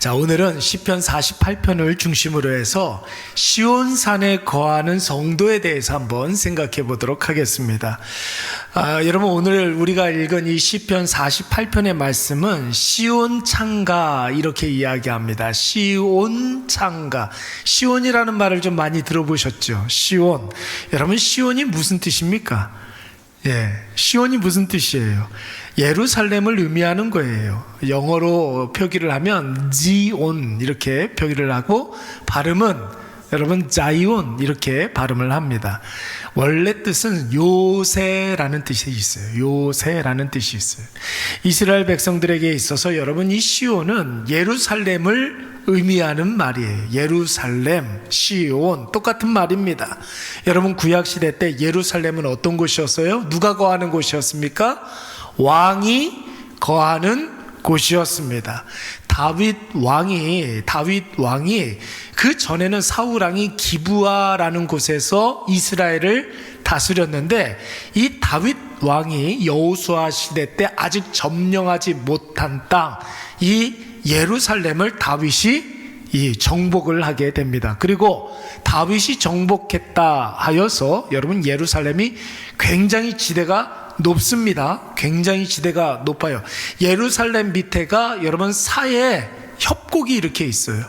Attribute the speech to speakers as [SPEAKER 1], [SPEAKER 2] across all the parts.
[SPEAKER 1] 자, 오늘은 시편 48편을 중심으로 해서 시온산에 거하는 성도에 대해서 한번 생각해 보도록 하겠습니다. 여러분, 오늘 우리가 읽은 이 시편 48편의 말씀은 시온창가 이렇게 이야기합니다. 시온창가. 시온이라는 말을 좀 많이 들어보셨죠? 시온. 여러분, 시온이 무슨 뜻입니까? 시온이 무슨 뜻이에요? 예루살렘을 의미하는 거예요. 영어로 표기를 하면 지온 이렇게 표기를 하고, 발음은 여러분 자이온 이렇게 발음을 합니다. 원래 뜻은 요새라는 뜻이 있어요. 요새라는 뜻이 있어요. 이스라엘 백성들에게 있어서 여러분, 이 시온은 예루살렘을 의미하는 말이에요. 예루살렘, 시온 똑같은 말입니다. 여러분, 구약시대 때 예루살렘은 어떤 곳이었어요? 누가 거하는 곳이었습니까? 왕이 거하는 곳이었습니다. 다윗 왕이 그 전에는 사울 왕이 기브아라는 곳에서 이스라엘을 다스렸는데, 이 다윗 왕이 여호수아 시대 때 아직 점령하지 못한 땅, 이 예루살렘을 다윗이 정복을 하게 됩니다. 그리고 다윗이 정복했다 하여서 여러분, 예루살렘이 굉장히 지대가 높습니다. 굉장히 지대가 높아요. 예루살렘 밑에가 여러분 사해 협곡이 이렇게 있어요.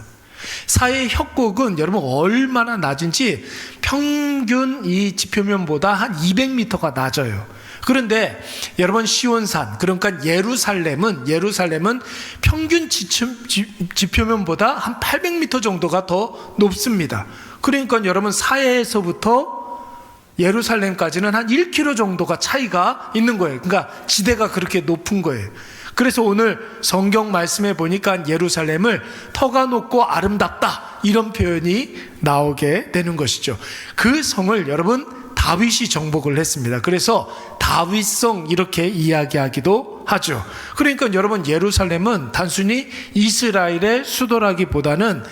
[SPEAKER 1] 사해 협곡은 여러분 얼마나 낮은지 평균 이 지표면보다 한 200m가 낮아요. 그런데 여러분, 시온산, 그러니까 예루살렘은 평균 지표면보다 한 800m 정도가 더 높습니다. 그러니까 여러분, 사해에서부터 예루살렘까지는 한 1km 정도가 차이가 있는 거예요. 그러니까 지대가 그렇게 높은 거예요. 그래서 오늘 성경 말씀에 보니까 예루살렘을 터가 높고 아름답다, 이런 표현이 나오게 되는 것이죠. 그 성을 여러분 다윗이 정복을 했습니다. 그래서 다윗성 이렇게 이야기하기도 하죠. 그러니까 여러분, 예루살렘은 단순히 이스라엘의 수도라기보다는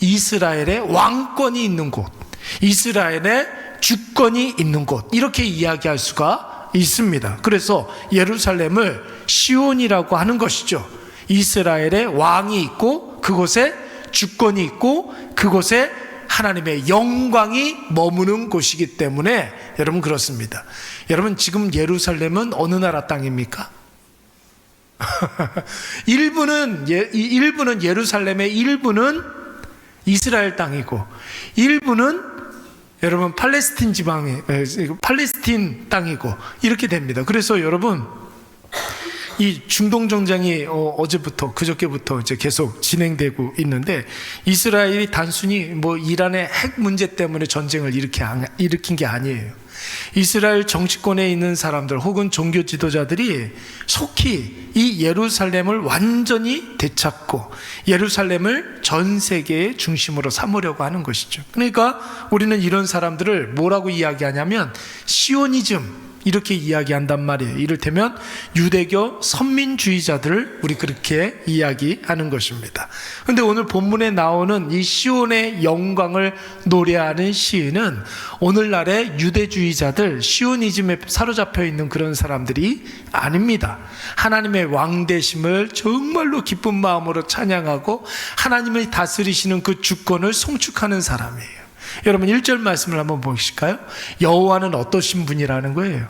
[SPEAKER 1] 이스라엘의 왕권이 있는 곳, 이스라엘의 주권이 있는 곳, 이렇게 이야기할 수가 있습니다. 그래서 예루살렘을 시온이라고 하는 것이죠. 이스라엘의 왕이 있고, 그곳에 주권이 있고, 그곳에 하나님의 영광이 머무는 곳이기 때문에 여러분 그렇습니다. 여러분, 지금 예루살렘은 어느 나라 땅입니까? 일부는 예루살렘의 일부는 이스라엘 땅이고, 일부는 여러분 팔레스틴 팔레스틴 땅이고, 이렇게 됩니다. 그래서 여러분, 이 중동 전쟁이 그저께부터 이제 계속 진행되고 있는데, 이스라엘이 단순히 이란의 핵 문제 때문에 전쟁을 일으킨 게 아니에요. 이스라엘 정치권에 있는 사람들 혹은 종교 지도자들이 속히 이 예루살렘을 완전히 되찾고 예루살렘을 전 세계의 중심으로 삼으려고 하는 것이죠. 그러니까 우리는 이런 사람들을 뭐라고 이야기하냐면 시오니즘 이렇게 이야기한단 말이에요. 이를테면 유대교 선민주의자들을 우리 그렇게 이야기하는 것입니다. 그런데 오늘 본문에 나오는 이 시온의 영광을 노래하는 시인은 오늘날의 유대주의자들, 시오니즘에 사로잡혀 있는 그런 사람들이 아닙니다. 하나님의 왕되심을 정말로 기쁜 마음으로 찬양하고 하나님을 다스리시는 그 주권을 송축하는 사람이에요. 여러분, 1절 말씀을 한번 보실까요? 여호와는 어떠신 분이라는 거예요?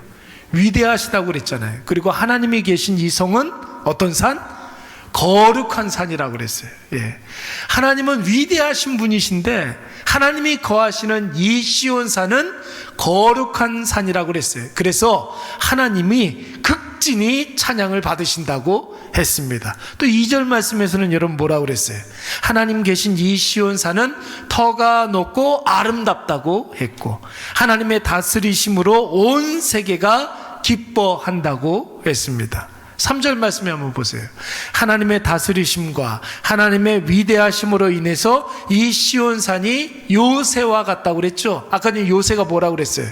[SPEAKER 1] 위대하시다고 그랬잖아요. 그리고 하나님이 계신 이 성은 어떤 산? 거룩한 산이라고 그랬어요. 하나님은 위대하신 분이신데, 하나님이 거하시는 이 시온산은 거룩한 산이라고 그랬어요. 그래서 하나님이 극진히 찬양을 받으신다고 했습니다. 또 2절 말씀에서는 여러분 뭐라고 그랬어요? 하나님 계신 이 시온산은 터가 높고 아름답다고 했고, 하나님의 다스리심으로 온 세계가 기뻐한다고 했습니다. 3절 말씀에 한번 보세요. 하나님의 다스리심과 하나님의 위대하심으로 인해서 이 시온산이 요새와 같다고 그랬죠. 아까 요새가 뭐라고 그랬어요?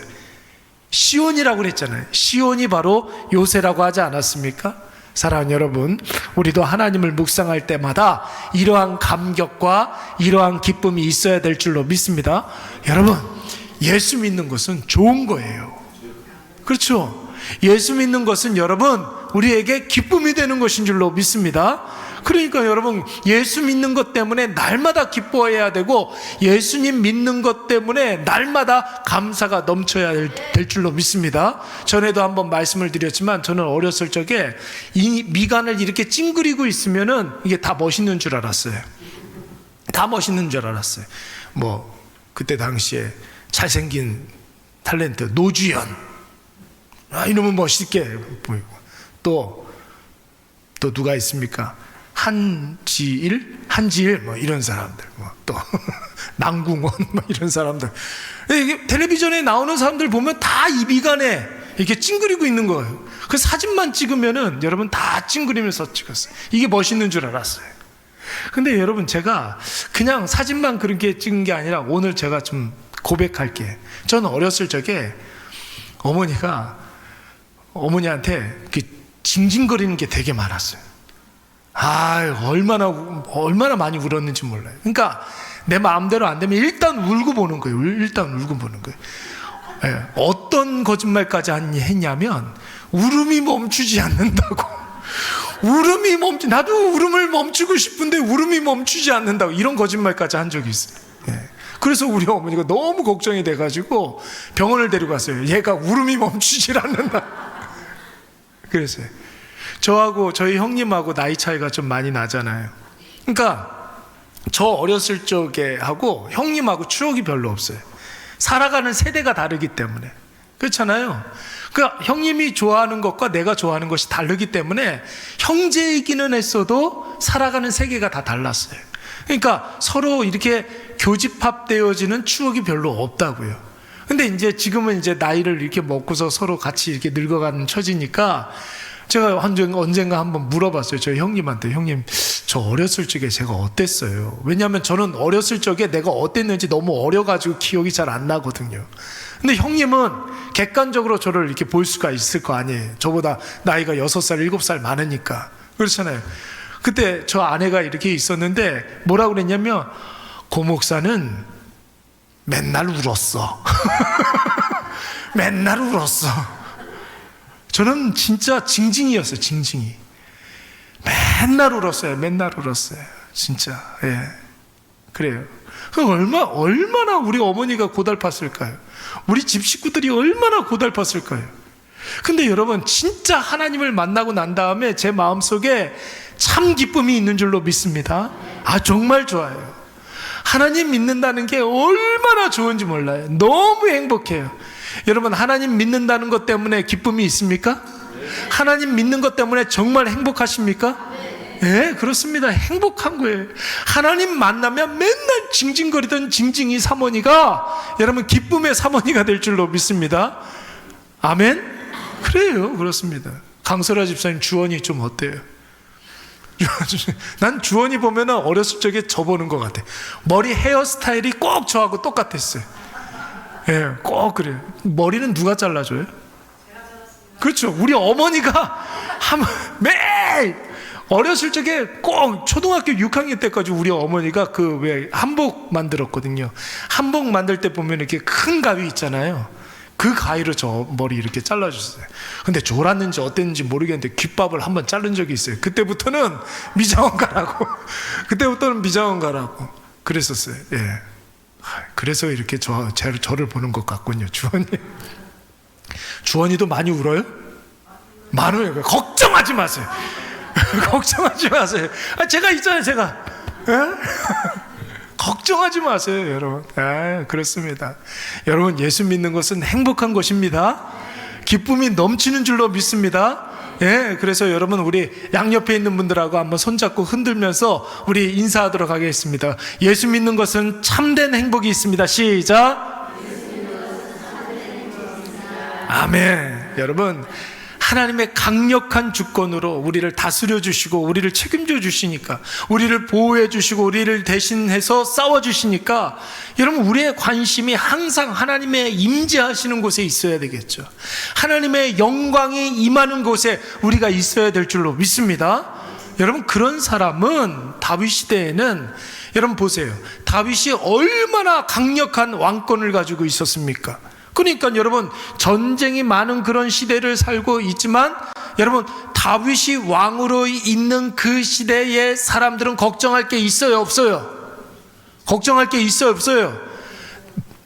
[SPEAKER 1] 시온이라고 그랬잖아요. 시온이 바로 요새라고 하지 않았습니까? 사랑하는 여러분, 우리도 하나님을 묵상할 때마다 이러한 감격과 이러한 기쁨이 있어야 될 줄로 믿습니다. 여러분, 예수 믿는 것은 좋은 거예요. 그렇죠? 예수 믿는 것은 여러분 우리에게 기쁨이 되는 것인 줄로 믿습니다. 그러니까 여러분, 예수 믿는 것 때문에 날마다 기뻐해야 되고, 예수님 믿는 것 때문에 날마다 감사가 넘쳐야 될 줄로 믿습니다. 전에도 한번 말씀을 드렸지만, 저는 어렸을 적에 이 미간을 이렇게 찡그리고 있으면은 이게 다 멋있는 줄 알았어요. 다 멋있는 줄 알았어요. 뭐 그때 당시에 잘생긴 탤런트 노주현, 이놈은 멋있게 보이고, 또 누가 있습니까? 한지일 뭐 이런 사람들, 뭐 또 남궁원 뭐 이런 사람들, 이게 텔레비전에 나오는 사람들 보면 다 이 미간에 이렇게 찡그리고 있는 거예요. 그 사진만 찍으면은 여러분 다 찡그리면서 찍었어요. 이게 멋있는 줄 알았어요. 근데 여러분, 제가 그냥 사진만 그렇게 찍은 게 아니라, 오늘 제가 좀 고백할게. 저는 어렸을 적에 어머니한테 징징거리는 게 되게 많았어요. 얼마나 많이 울었는지 몰라요. 그러니까 내 마음대로 안 되면 일단 울고 보는 거예요. 예, 어떤 거짓말까지 했냐면, 울음이 멈추지 않는다고. 나도 울음을 멈추고 싶은데 울음이 멈추지 않는다고, 이런 거짓말까지 한 적이 있어요. 예. 그래서 우리 어머니가 너무 걱정이 돼가지고 병원을 데리고 갔어요. 얘가 울음이 멈추질 않는다. 그랬어요. 저하고 저희 형님하고 나이 차이가 좀 많이 나잖아요. 그러니까 저 어렸을 적에 하고 형님하고 추억이 별로 없어요. 살아가는 세대가 다르기 때문에. 그렇잖아요. 그러니까 형님이 좋아하는 것과 내가 좋아하는 것이 다르기 때문에 형제이기는 했어도 살아가는 세계가 다 달랐어요. 그러니까 서로 이렇게 교집합되어지는 추억이 별로 없다고요. 근데 이제 지금은 이제 나이를 이렇게 먹고서 서로 같이 이렇게 늙어가는 처지니까, 제가 언젠가 한번 물어봤어요. 저희 형님한테. 형님, 저 어렸을 적에 제가 어땠어요? 왜냐하면 저는 어렸을 적에 내가 어땠는지 너무 어려가지고 기억이 잘 안 나거든요. 근데 형님은 객관적으로 저를 이렇게 볼 수가 있을 거 아니에요. 저보다 나이가 6살, 7살 많으니까. 그렇잖아요. 그때 저 아내가 이렇게 있었는데 뭐라고 그랬냐면, 고 목사는 맨날 울었어. 맨날 울었어. 저는 진짜 징징이었어요. 징징이. 맨날 울었어요. 진짜. 예. 그래요. 그럼 얼마나 우리 어머니가 고달팠을까요? 우리 집 식구들이 얼마나 고달팠을까요? 근데 여러분, 진짜 하나님을 만나고 난 다음에 제 마음속에 참 기쁨이 있는 줄로 믿습니다. 정말 좋아요. 하나님 믿는다는 게 얼마나 좋은지 몰라요. 너무 행복해요. 여러분, 하나님 믿는다는 것 때문에 기쁨이 있습니까? 하나님 믿는 것 때문에 정말 행복하십니까? 네, 그렇습니다. 행복한 거예요. 하나님 만나면 맨날 징징거리던 징징이 사모니가 여러분 기쁨의 사모니가 될 줄로 믿습니다. 아멘? 그래요. 그렇습니다. 강설아 집사님 주원이 좀 어때요? 난 주원이 보면 어렸을 적에 저 보는 것 같아. 머리 헤어스타일이 꼭 저하고 똑같았어요. 예, 꼭 그래요. 머리는 누가 잘라줘요? 그렇죠. 우리 어머니가 매일 어렸을 적에 꼭 초등학교 6학년 때까지 우리 어머니가 한복 만들었거든요. 한복 만들 때 보면 이렇게 큰 가위 있잖아요. 그 가위로 저 머리 이렇게 잘라줬어요. 근데 졸았는지 어땠는지 모르겠는데 귓밥을 한번 자른 적이 있어요. 그때부터는 미장원 가라고. 그랬었어요. 예. 그래서 이렇게 저를 보는 것 같군요. 주원이도 많이 울어요? 많아요. 걱정하지 마세요. 걱정하지 마세요. 제가 있잖아요. 제가. 걱정하지 마세요, 여러분. 그렇습니다. 여러분, 예수 믿는 것은 행복한 것입니다. 기쁨이 넘치는 줄로 믿습니다. 예, 그래서 여러분, 우리 양옆에 있는 분들하고 한번 손잡고 흔들면서 우리 인사하도록 하겠습니다. 예수 믿는 것은 참된 행복이 있습니다. 시작. 아멘. 여러분, 하나님의 강력한 주권으로 우리를 다스려 주시고 우리를 책임져 주시니까, 우리를 보호해 주시고 우리를 대신해서 싸워 주시니까, 여러분 우리의 관심이 항상 하나님의 임재하시는 곳에 있어야 되겠죠. 하나님의 영광이 임하는 곳에 우리가 있어야 될 줄로 믿습니다. 여러분, 그런 사람은 다윗 시대에는, 여러분 보세요, 다윗이 얼마나 강력한 왕권을 가지고 있었습니까? 그러니까 여러분, 전쟁이 많은 그런 시대를 살고 있지만, 여러분 다윗이 왕으로 있는 그 시대의 사람들은 걱정할 게 있어요, 없어요? 걱정할 게 있어요, 없어요?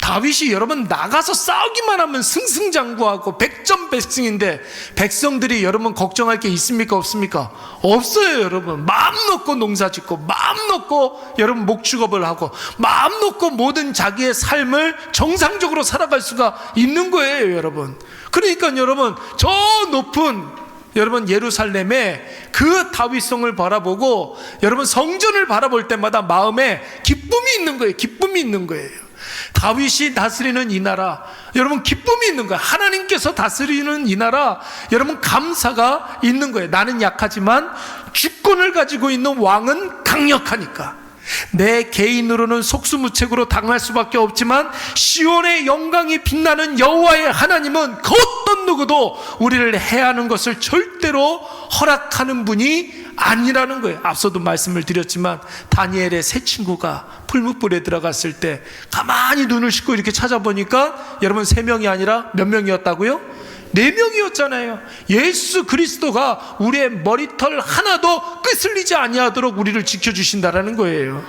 [SPEAKER 1] 다윗이 여러분 나가서 싸우기만 하면 승승장구하고 백전백승인데 백성들이 여러분 걱정할 게 있습니까, 없습니까? 없어요. 여러분 마음 놓고 농사짓고 마음 놓고 여러분 목축업을 하고 마음 놓고 모든 자기의 삶을 정상적으로 살아갈 수가 있는 거예요, 여러분. 그러니까 여러분 저 높은 여러분 예루살렘에 그 다윗성을 바라보고 여러분 성전을 바라볼 때마다 마음에 기쁨이 있는 거예요. 기쁨이 있는 거예요. 다윗이 다스리는 이 나라, 여러분 기쁨이 있는 거예요. 하나님께서 다스리는 이 나라, 여러분 감사가 있는 거예요. 나는 약하지만 주권을 가지고 있는 왕은 강력하니까. 내 개인으로는 속수무책으로 당할 수밖에 없지만 시온의 영광이 빛나는 여호와의 하나님은 그 어떤 누구도 우리를 해하는 것을 절대로 허락하는 분이 아니라는 거예요. 앞서도 말씀을 드렸지만 다니엘의 세 친구가 풀무불에 들어갔을 때 가만히 눈을 씻고 이렇게 찾아보니까 여러분 3명이 아니라 몇 명이었다고요? 4명이었잖아요. 예수 그리스도가 우리의 머리털 하나도 끄슬리지 아니하도록 우리를 지켜주신다라는 거예요.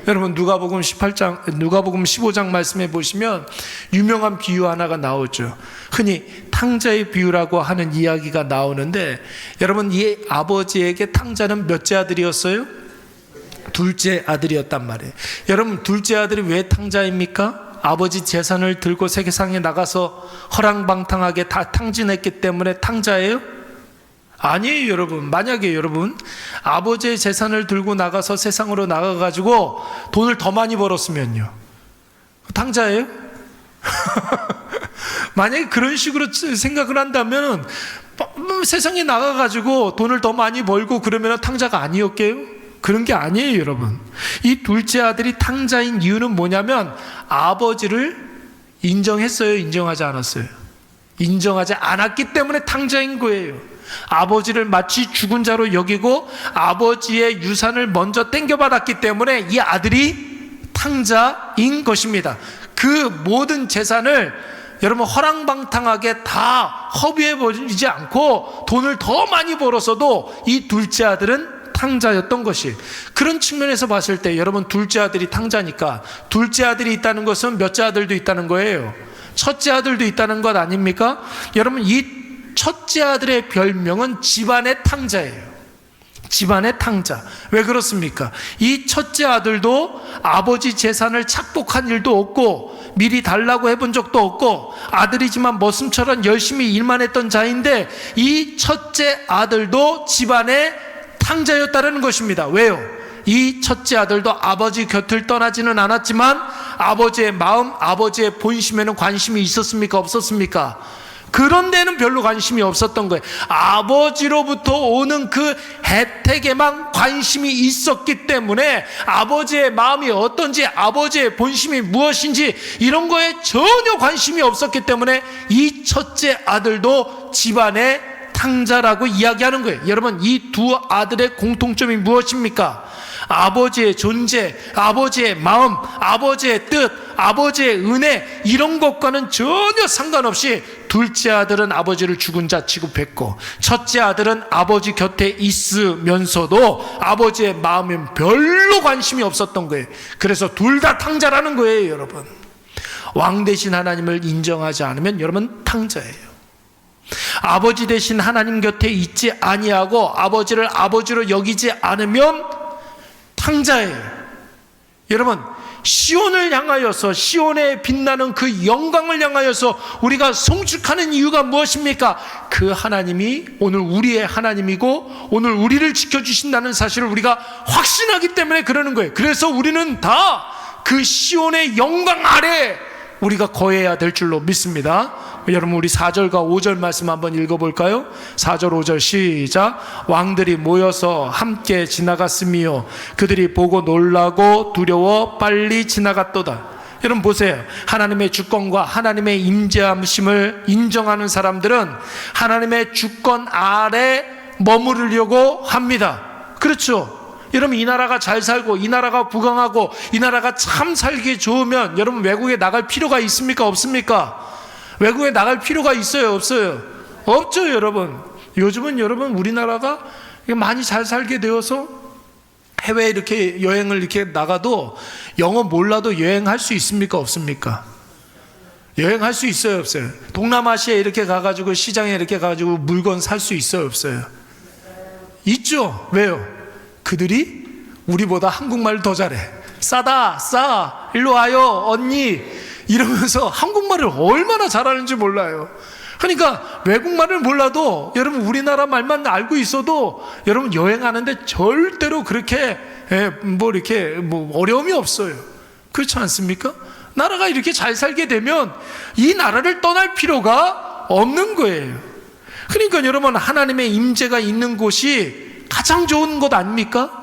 [SPEAKER 1] 여러분 누가복음 15장 말씀해 보시면 유명한 비유 하나가 나오죠. 흔히 탕자의 비유라고 하는 이야기가 나오는데, 여러분 이 아버지에게 탕자는 몇째 아들이었어요? 둘째 아들이었단 말이에요. 여러분 둘째 아들이 왜 탕자입니까? 아버지 재산을 들고 세상에 나가서 허랑방탕하게 다 탕진했기 때문에 탕자예요? 아니에요, 여러분. 만약에 여러분 아버지의 재산을 들고 나가서 세상으로 나가가지고 돈을 더 많이 벌었으면요, 탕자예요? 만약에 그런 식으로 생각을 한다면 세상에 나가가지고 돈을 더 많이 벌고 그러면 탕자가 아니었게요? 그런 게 아니에요, 여러분. 이 둘째 아들이 탕자인 이유는 뭐냐면 아버지를 인정했어요, 인정하지 않았어요? 인정하지 않았기 때문에 탕자인 거예요. 아버지를 마치 죽은 자로 여기고 아버지의 유산을 먼저 땡겨받았기 때문에 이 아들이 탕자인 것입니다. 그 모든 재산을 여러분 허랑방탕하게 다 허비해버리지 않고 돈을 더 많이 벌었어도 이 둘째 아들은 탕자였던 것이, 그런 측면에서 봤을 때 여러분 둘째 아들이 탕자니까 둘째 아들이 있다는 것은 몇째 아들도 있다는 거예요. 첫째 아들도 있다는 것 아닙니까? 여러분 이 첫째 아들의 별명은 집안의 탕자예요. 집안의 탕자. 왜 그렇습니까? 이 첫째 아들도 아버지 재산을 착복한 일도 없고 미리 달라고 해본 적도 없고 아들이지만 머슴처럼 열심히 일만 했던 자인데 이 첫째 아들도 집안의 탕자였다는 것입니다. 왜요? 이 첫째 아들도 아버지 곁을 떠나지는 않았지만 아버지의 마음, 아버지의 본심에는 관심이 있었습니까, 없었습니까? 그런 데는 별로 관심이 없었던 거예요. 아버지로부터 오는 그 혜택에만 관심이 있었기 때문에 아버지의 마음이 어떤지, 아버지의 본심이 무엇인지 이런 거에 전혀 관심이 없었기 때문에 이 첫째 아들도 집안의 탕자라고 이야기하는 거예요. 여러분 이 두 아들의 공통점이 무엇입니까? 아버지의 존재, 아버지의 마음, 아버지의 뜻, 아버지의 은혜, 이런 것과는 전혀 상관없이 둘째 아들은 아버지를 죽은 자 취급했고 첫째 아들은 아버지 곁에 있으면서도 아버지의 마음엔 별로 관심이 없었던 거예요. 그래서 둘 다 탕자라는 거예요, 여러분. 왕 대신 하나님을 인정하지 않으면 여러분 탕자예요. 아버지 대신 하나님 곁에 있지 아니하고 아버지를 아버지로 여기지 않으면 탕자예요. 여러분 시온을 향하여서, 시온에 빛나는 그 영광을 향하여서 우리가 송축하는 이유가 무엇입니까? 그 하나님이 오늘 우리의 하나님이고 오늘 우리를 지켜주신다는 사실을 우리가 확신하기 때문에 그러는 거예요. 그래서 우리는 다 그 시온의 영광 아래 우리가 거해야 될 줄로 믿습니다. 여러분 우리 4절과 5절 말씀 한번 읽어볼까요? 4절 5절 시작. 왕들이 모여서 함께 지나갔으며 그들이 보고 놀라고 두려워 빨리 지나갔도다. 여러분 보세요. 하나님의 주권과 하나님의 임재하심을 인정하는 사람들은 하나님의 주권 아래 머무르려고 합니다. 그렇죠? 여러분 이 나라가 잘 살고 이 나라가 부강하고 이 나라가 참 살기 좋으면 여러분 외국에 나갈 필요가 있습니까, 없습니까? 외국에 나갈 필요가 있어요, 없어요? 없죠, 여러분. 요즘은 여러분 우리나라가 많이 잘 살게 되어서 해외에 이렇게 여행을 이렇게 나가도 영어 몰라도 여행할 수 있습니까? 없습니까? 여행할 수 있어요? 없어요? 동남아시아에 이렇게 가가지고 시장에 이렇게 가가지고 물건 살 수 있어요? 없어요? 있죠? 왜요? 그들이 우리보다 한국말을 더 잘해. 싸다, 싸, 일로 와요, 언니 이러면서 한국말을 얼마나 잘하는지 몰라요. 그러니까 외국말을 몰라도 여러분 우리나라 말만 알고 있어도 여러분 여행하는데 절대로 그렇게 이렇게 어려움이 없어요. 그렇지 않습니까? 나라가 이렇게 잘 살게 되면 이 나라를 떠날 필요가 없는 거예요. 그러니까 여러분 하나님의 임재가 있는 곳이 가장 좋은 것 아닙니까?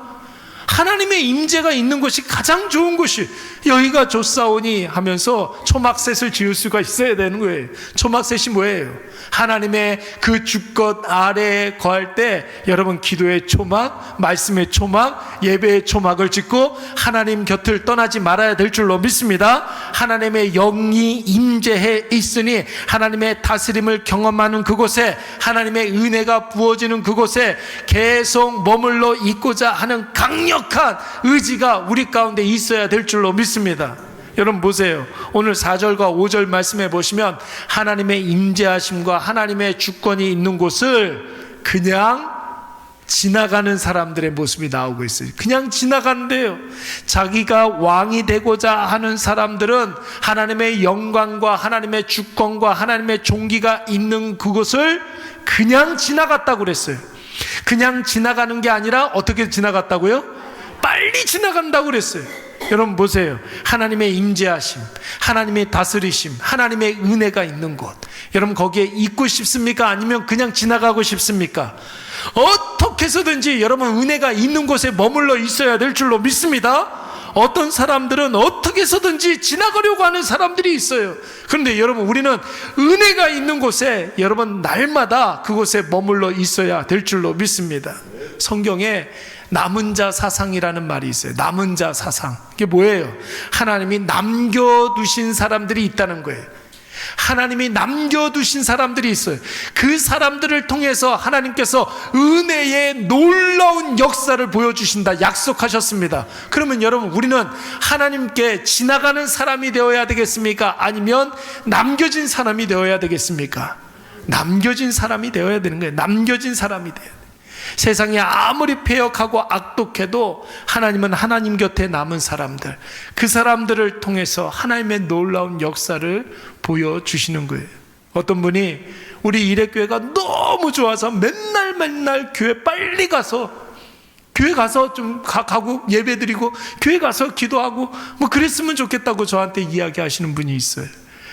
[SPEAKER 1] 하나님의 임재가 있는 곳이 가장 좋은 곳이 여기가 좋사오니 하면서 초막셋을 지을 수가 있어야 되는 거예요. 초막셋이 뭐예요? 하나님의 그 주권 아래에 거할 때 여러분 기도의 초막, 말씀의 초막, 예배의 초막을 짓고 하나님 곁을 떠나지 말아야 될 줄로 믿습니다. 하나님의 영이 임재해 있으니 하나님의 다스림을 경험하는 그곳에, 하나님의 은혜가 부어지는 그곳에 계속 머물러 있고자 하는 강력한 의지가 우리 가운데 있어야 될 줄로 믿습니다. 여러분 보세요. 오늘 4절과 5절 말씀해 보시면 하나님의 임재하심과 하나님의 주권이 있는 곳을 그냥 지나가는 사람들의 모습이 나오고 있어요. 그냥 지나간대요. 자기가 왕이 되고자 하는 사람들은 하나님의 영광과 하나님의 주권과 하나님의 존귀가 있는 그곳을 그냥 지나갔다고 그랬어요. 그냥 지나가는 게 아니라 어떻게 지나갔다고요? 빨리 지나간다고 그랬어요. 여러분 보세요. 하나님의 임재하심, 하나님의 다스리심, 하나님의 은혜가 있는 곳, 여러분 거기에 있고 싶습니까? 아니면 그냥 지나가고 싶습니까? 어떻게 해서든지 여러분 은혜가 있는 곳에 머물러 있어야 될 줄로 믿습니다. 어떤 사람들은 어떻게 해서든지 지나가려고 하는 사람들이 있어요. 그런데 여러분 우리는 은혜가 있는 곳에 여러분 날마다 그곳에 머물러 있어야 될 줄로 믿습니다. 성경에 남은 자 사상이라는 말이 있어요. 남은 자 사상. 이게 뭐예요? 하나님이 남겨두신 사람들이 있다는 거예요. 하나님이 남겨두신 사람들이 있어요. 그 사람들을 통해서 하나님께서 은혜의 놀라운 역사를 보여주신다 약속하셨습니다. 그러면 여러분 우리는 하나님께 지나가는 사람이 되어야 되겠습니까? 아니면 남겨진 사람이 되어야 되겠습니까? 남겨진 사람이 되어야 되는 거예요. 남겨진 사람이 돼야 돼요. 세상이 아무리 패역하고 악독해도 하나님은 하나님 곁에 남은 사람들, 그 사람들을 통해서 하나님의 놀라운 역사를 보여주시는 거예요. 어떤 분이 우리 일회교회가 너무 좋아서 맨날 교회 빨리 가서 교회 가서 좀 가고 예배드리고 교회 가서 기도하고 그랬으면 좋겠다고 저한테 이야기하시는 분이 있어요.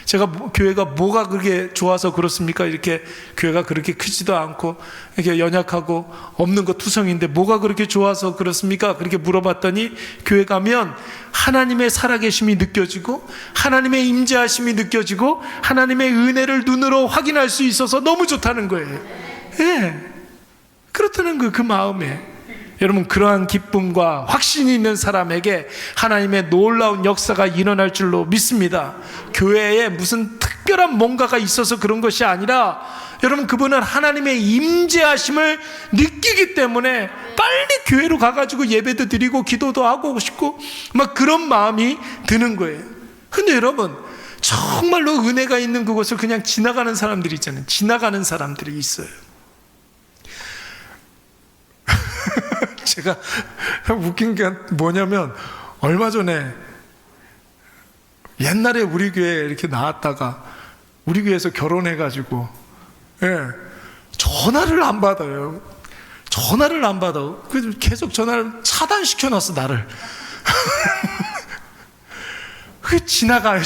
[SPEAKER 1] 제가 교회가 뭐가 그렇게 좋아서 그렇습니까? 이렇게 교회가 그렇게 크지도 않고 이렇게 연약하고 없는 거 투성인데 뭐가 그렇게 좋아서 그렇습니까? 그렇게 물어봤더니 교회 가면 하나님의 살아계심이 느껴지고 하나님의 임재하심이 느껴지고 하나님의 은혜를 눈으로 확인할 수 있어서 너무 좋다는 거예요. 예, 그렇다는 거예요. 그 마음에. 여러분 그러한 기쁨과 확신이 있는 사람에게 하나님의 놀라운 역사가 일어날 줄로 믿습니다. 교회에 무슨 특별한 뭔가가 있어서 그런 것이 아니라 여러분 그분은 하나님의 임재하심을 느끼기 때문에 빨리 교회로 가가지고 예배도 드리고 기도도 하고 싶고 그런 마음이 드는 거예요. 근데 여러분 정말로 은혜가 있는 그곳을 그냥 지나가는 사람들이 있잖아요. 지나가는 사람들이 있어요. 제가 웃긴 게 뭐냐면 얼마 전에 옛날에 우리 교회에 이렇게 나왔다가 우리 교회에서 결혼해가지고 전화를 안 받아요. 전화를 안 받아. 그래서 계속 전화를 차단시켜놨어 나를. 지나가요.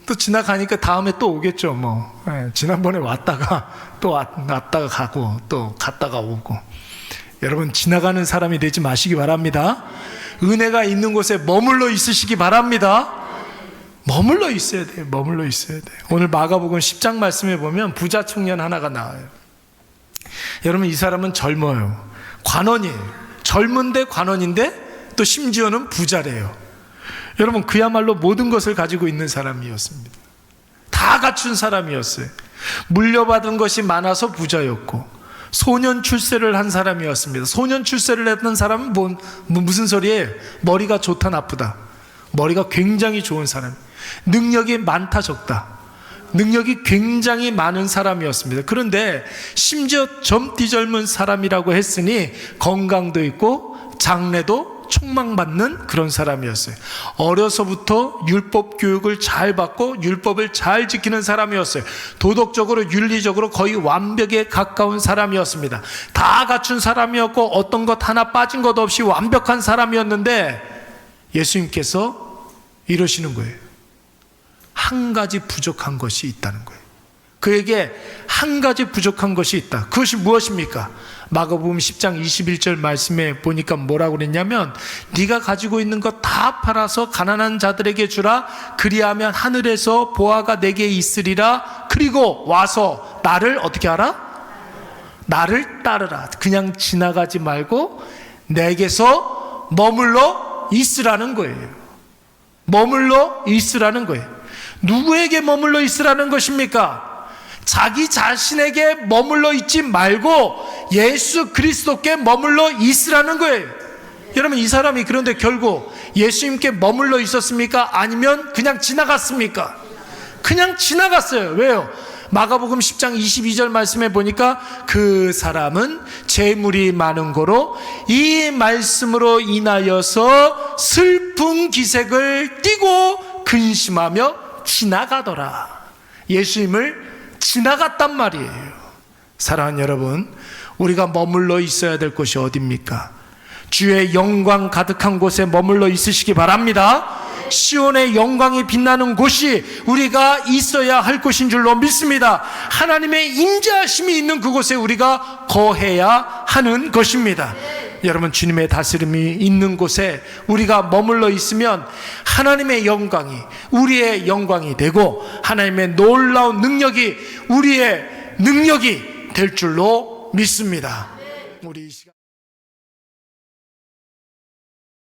[SPEAKER 1] 또 지나가니까 다음에 또 오겠죠 뭐. 지난번에 왔다가 또 왔다가 가고 또 갔다가 오고. 여러분 지나가는 사람이 되지 마시기 바랍니다. 은혜가 있는 곳에 머물러 있으시기 바랍니다. 머물러 있어야 돼요. 머물러 있어야 돼요. 오늘 마가복음 10장 말씀에 보면 부자 청년 하나가 나와요. 여러분 이 사람은 젊어요. 관원이에요. 젊은데 관원인데 또 심지어는 부자래요. 여러분 그야말로 모든 것을 가지고 있는 사람이었습니다. 다 갖춘 사람이었어요. 물려받은 것이 많아서 부자였고 소년 출세를 한 사람이었습니다. 소년 출세를 했던 사람은 무슨 소리예요? 머리가 좋다 나쁘다. 머리가 굉장히 좋은 사람, 능력이 많다 적다, 능력이 굉장히 많은 사람이었습니다. 그런데 심지어 젊디 젊은 사람이라고 했으니 건강도 있고 장래도 촉망받는 그런 사람이었어요. 어려서부터 율법 교육을 잘 받고 율법을 잘 지키는 사람이었어요. 도덕적으로 윤리적으로 거의 완벽에 가까운 사람이었습니다. 다 갖춘 사람이었고 어떤 것 하나 빠진 것 없이 완벽한 사람이었는데 예수님께서 이러시는 거예요. 한 가지 부족한 것이 있다는 거예요. 그에게 한 가지 부족한 것이 있다. 그것이 무엇입니까? 마가복음 10장 21절 말씀에 보니까 뭐라고 그랬냐면, 네가 가지고 있는 것 다 팔아서 가난한 자들에게 주라. 그리하면 하늘에서 보화가 내게 있으리라. 그리고 와서 나를 어떻게 하라? 나를 따르라. 그냥 지나가지 말고 내게서 머물러 있으라는 거예요. 머물러 있으라는 거예요. 누구에게 머물러 있으라는 것입니까? 자기 자신에게 머물러 있지 말고 예수 그리스도께 머물러 있으라는 거예요. 여러분, 이 사람이 그런데 결국 예수님께 머물러 있었습니까? 아니면 그냥 지나갔습니까? 그냥 지나갔어요. 왜요? 마가복음 10장 22절 말씀에 보니까 그 사람은 재물이 많은 고로 이 말씀으로 인하여서 슬픈 기색을 띠고 근심하며 지나가더라. 예수님을 지나갔단 말이에요. 사랑하는 여러분, 우리가 머물러 있어야 될 곳이 어디입니까? 주의 영광 가득한 곳에 머물러 있으시기 바랍니다. 시온의 영광이 빛나는 곳이 우리가 있어야 할 곳인 줄로 믿습니다. 하나님의 임재하심이 있는 그곳에 우리가 거해야 하는 것입니다. 여러분, 주님의 다스림이 있는 곳에 우리가 머물러 있으면 하나님의 영광이 우리의 영광이 되고 하나님의 놀라운 능력이 우리의 능력이 될 줄로 믿습니다. 우리